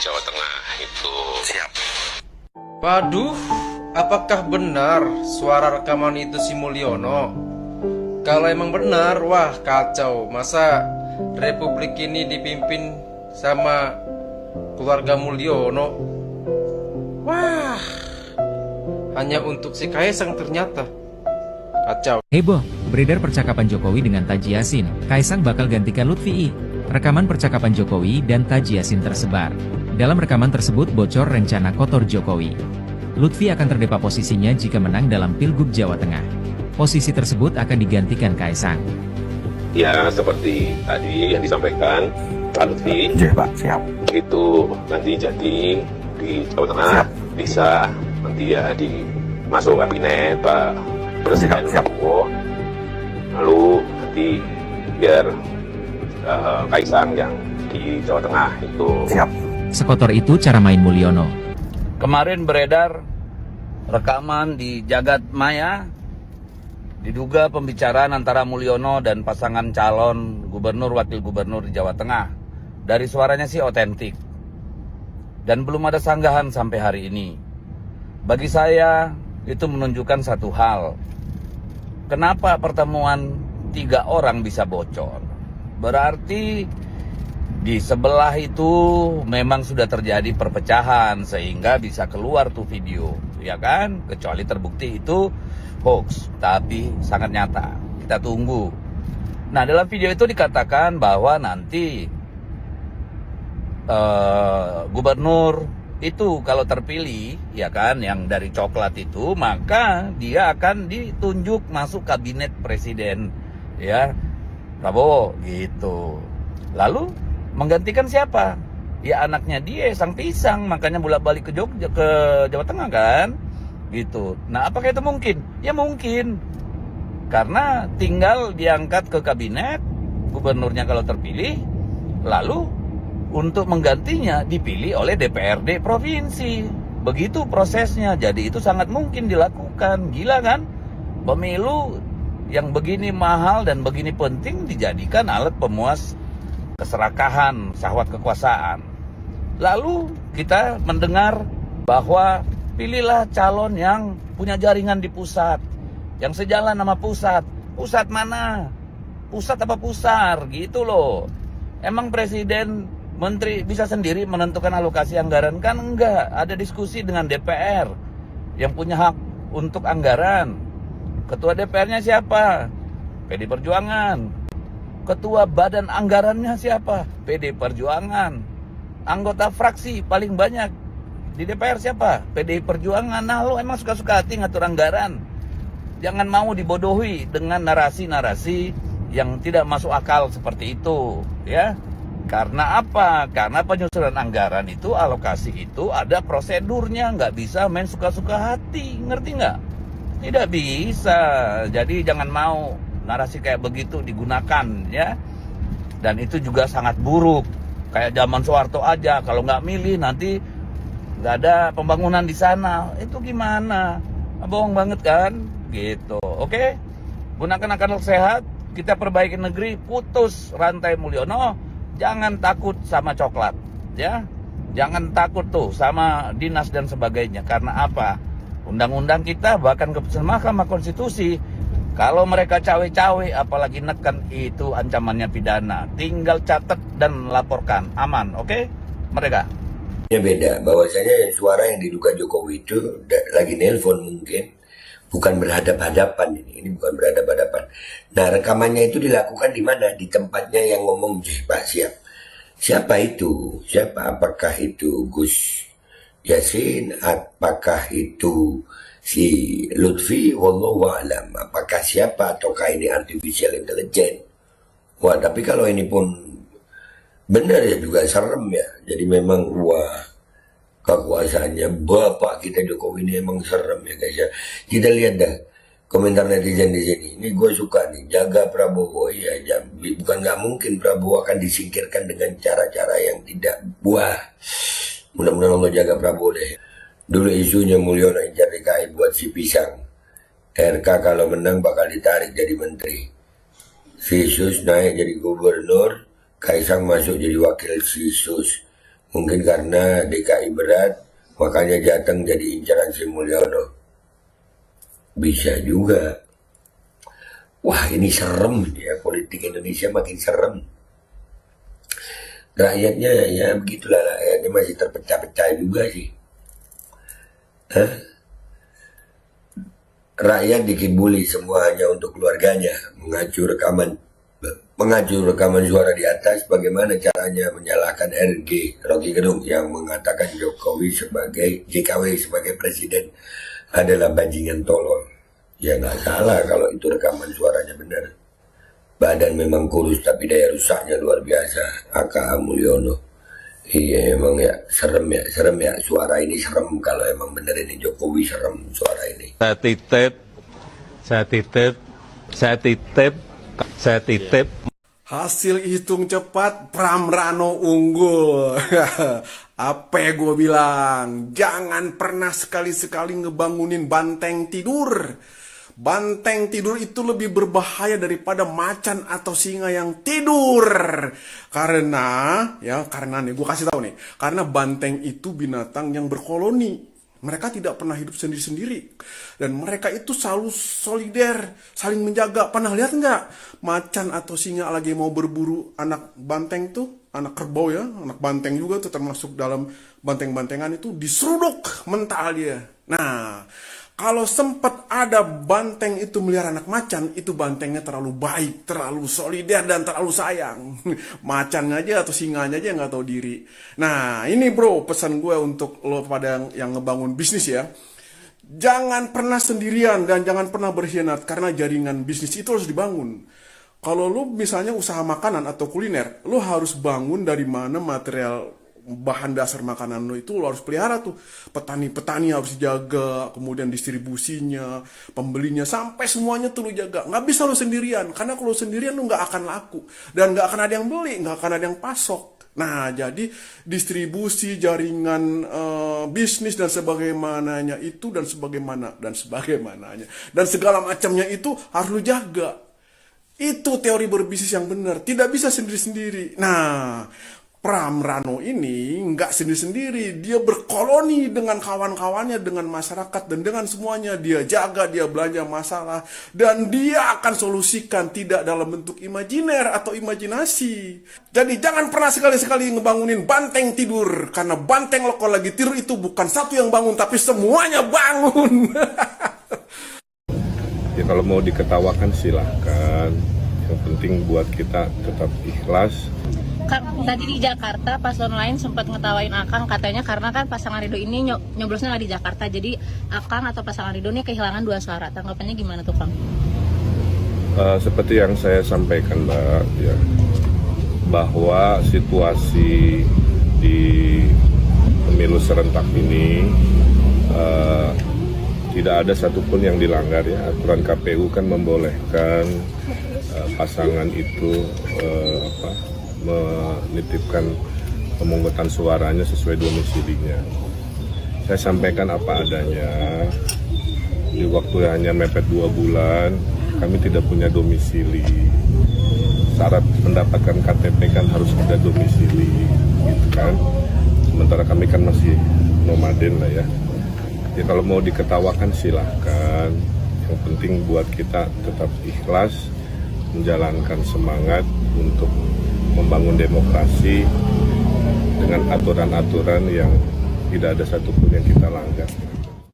Jawa Tengah itu. Siap. Waduh, apakah benar suara rekaman itu si Mulyono? Kalau emang benar, wah kacau. Masa Republik ini dipimpin sama keluarga Mulyono? Wah, hanya untuk si Kaisang ternyata. Kacau. Heboh, beredar percakapan Jokowi dengan Taji Yasin. Kaisang bakal gantikan Lutfi I. Rekaman percakapan Jokowi dan Taji Yasin tersebar. Dalam rekaman tersebut bocor rencana kotor Jokowi. Lutfi akan terdepak posisinya jika menang dalam Pilgub Jawa Tengah. Posisi tersebut akan digantikan Kaisang. Ya, seperti tadi yang disampaikan Pak Lutfi. Iya Pak, siap. Itu nanti jadi di Jawa Tengah. Siap. Bisa nanti ya di masuk kabinet Pak Presiden Prabowo. Lalu nanti biar Kaisang yang di Jawa Tengah itu. Siap. Sekotor itu cara main Mulyono. Kemarin beredar rekaman di Jagat Maya, diduga pembicaraan antara Mulyono dan pasangan calon gubernur wakil gubernur di Jawa Tengah. Dari suaranya sih otentik. Dan belum ada sanggahan sampai hari ini. Bagi saya itu menunjukkan satu hal. Kenapa pertemuan 3 orang bisa bocor? Berarti di sebelah itu memang sudah terjadi perpecahan sehingga bisa keluar tuh video, ya kan? Kecuali terbukti itu hoax, tapi sangat nyata. Kita tunggu. Nah, dalam video itu dikatakan bahwa nanti gubernur itu kalau terpilih, ya kan, yang dari coklat itu, maka dia akan ditunjuk masuk kabinet presiden, ya, Prabowo gitu. Lalu menggantikan siapa? Ya anaknya dia, sang pisang, makanya bolak-balik ke Jogja, ke Jawa Tengah kan, gitu. Nah, apakah itu mungkin? Ya mungkin, karena tinggal diangkat ke kabinet gubernurnya kalau terpilih, lalu untuk menggantinya dipilih oleh DPRD provinsi. Begitu prosesnya, jadi itu sangat mungkin dilakukan. Gila kan? Pemilu yang begini mahal dan begini penting dijadikan alat pemuas keserakahan, syahwat kekuasaan. Lalu kita mendengar bahwa pilihlah calon yang punya jaringan di pusat, yang sejalan sama pusat. Pusat mana? Pusat apa pusar? Gitu loh. Emang presiden, menteri bisa sendiri menentukan alokasi anggaran? Kan enggak, ada diskusi dengan DPR yang punya hak untuk anggaran. Ketua DPR-nya siapa? PD Perjuangan. Ketua badan anggarannya siapa? PD Perjuangan. Anggota fraksi paling banyak di DPR siapa? PD Perjuangan. Nah, lo emang suka-suka hati ngatur anggaran. Jangan mau dibodohi dengan narasi-narasi yang tidak masuk akal seperti itu, ya. Karena apa? Karena penyusunan anggaran itu, alokasi itu ada prosedurnya, nggak bisa main suka-suka hati, ngerti nggak? Tidak bisa. Jadi jangan mau narasi kayak begitu digunakan, ya. Dan itu juga sangat buruk. Kayak zaman Soeharto aja, kalau nggak milih nanti nggak ada pembangunan di sana. Itu gimana? Bohong banget kan? Gitu. Oke? Gunakan akal sehat, kita perbaiki negeri, putus rantai Mulyono. Jangan takut sama coklat, ya. Jangan takut tuh sama dinas dan sebagainya. Karena apa? Undang-undang kita bahkan keputusan Mahkamah Konstitusi, kalau mereka cawe-cawe apalagi neken, itu ancamannya pidana. Tinggal catat dan laporkan, aman, oke? Mereka. Ya beda, bahwasanya suara yang diduga Jokowi itu lagi nelpon mungkin, bukan berhadap-hadapan ini bukan berhadap-hadapan. Nah, rekamannya itu dilakukan di mana? Di tempatnya yang ngomong Pak siap. Siapa itu? Siapa? Apakah itu Gus Yasin? Apakah itu si Lutfi? Wallahu a'lam. Apakah siapa? Ataukah ini artificial intelligence? Wah, tapi kalau ini pun benar ya juga serem ya. Jadi memang wah, kekuasaannya Bapak kita Jokowi ini emang serem ya guys ya. Kita lihat dah komentar netizen di sini. Ini gue suka nih, jaga Prabowo. Iya, bukan nggak mungkin Prabowo akan disingkirkan dengan cara-cara yang tidak buah. Mudah-mudahan Allah jaga Prabowo deh. Dulu isunya Mulyono incar DKI buat si pisang. RK kalau menang bakal ditarik jadi menteri. Visus naik jadi gubernur, Kaisang masuk jadi wakil Visus. Mungkin karena DKI berat, makanya Jateng jadi incaran Sri Mulyono. Bisa juga. Wah, ini serem ya, politik Indonesia makin serem. Rakyatnya ya begitulah, rakyatnya masih terpecah-pecah juga sih. Hah? Rakyat dikibuli semua hanya untuk keluarganya, mengacu rekaman suara di atas. Bagaimana caranya menyalahkan RG Rocky Gerung yang mengatakan Jokowi sebagai JKW sebagai presiden adalah bajingan tolol. Ya nggak salah kalau itu rekaman suaranya benar. Badan memang kurus tapi daya rusaknya luar biasa. AKA Mulyono. Iya emang ya serem ya suara ini serem kalau emang bener ini Jokowi serem suara ini. Saya titip. Hasil hitung cepat Pram Rano unggul. Apa gue bilang? Jangan pernah sekali-sekali ngebangunin banteng tidur. Banteng tidur itu lebih berbahaya daripada macan atau singa yang tidur. Karena nih gue kasih tahu nih, karena banteng itu binatang yang berkoloni. Mereka tidak pernah hidup sendiri-sendiri. Dan mereka itu selalu solider, saling menjaga. Pernah lihat nggak macan atau singa lagi mau berburu anak banteng tuh? Anak kerbau ya, anak banteng juga tuh termasuk dalam banteng-bantengan itu diseruduk mental dia. Nah, kalau sempat ada banteng itu melihara anak macan, itu bantengnya terlalu baik, terlalu solider, dan terlalu sayang. Macannya aja atau singanya aja nggak tahu diri. Nah, ini bro, pesan gue untuk lo pada yang ngebangun bisnis ya. Jangan pernah sendirian dan jangan pernah berkhianat, karena jaringan bisnis itu harus dibangun. Kalau lo misalnya usaha makanan atau kuliner, lo harus bangun dari mana material bahan dasar makanan lo itu lo harus pelihara tuh. Petani-petani harus dijaga, kemudian distribusinya, pembelinya, sampai semuanya tuh lo jaga. Nggak bisa lo sendirian, karena kalau sendirian lo nggak akan laku. Dan nggak akan ada yang beli, nggak akan ada yang pasok. Nah, jadi distribusi, jaringan bisnis dan sebagaimananya itu, dan sebagaimananya. Dan segala macamnya itu harus lo jaga. Itu teori berbisnis yang benar. Tidak bisa sendiri-sendiri. Nah, Pram Rano ini nggak sendiri-sendiri, dia berkoloni dengan kawan-kawannya, dengan masyarakat, dan dengan semuanya. Dia jaga, dia belanja masalah, dan dia akan solusikan, tidak dalam bentuk imajiner atau imajinasi. Jadi jangan pernah sekali-sekali ngebangunin banteng tidur, karena banteng lo kalau lagi tidur itu bukan satu yang bangun, tapi semuanya bangun. Ya kalau mau diketawakan silahkan, yang penting buat kita tetap ikhlas. Tadi di Jakarta paslon lain sempat ngetawain Akang, katanya karena kan pasangan Ridho ini nyoblosnya nggak di Jakarta, jadi Akang atau pasangan Ridho ini kehilangan 2 suara. Tanggapannya gimana tuh Kang? Seperti yang saya sampaikan Mbak, ya, bahwa situasi di pemilu serentak ini tidak ada satupun yang dilanggar ya. Aturan KPU kan membolehkan pasangan itu menitipkan pemungutan suaranya sesuai domisilinya. Saya sampaikan apa adanya. Di waktu hanya mepet 2 bulan, kami tidak punya domisili. Syarat mendapatkan KTP kan harus ada domisili, gitu kan. Sementara kami kan masih nomaden lah ya. Ya kalau mau diketawakan silahkan. Yang penting buat kita tetap ikhlas, menjalankan semangat untuk membangun demokrasi dengan aturan-aturan yang tidak ada satupun yang kita langgar.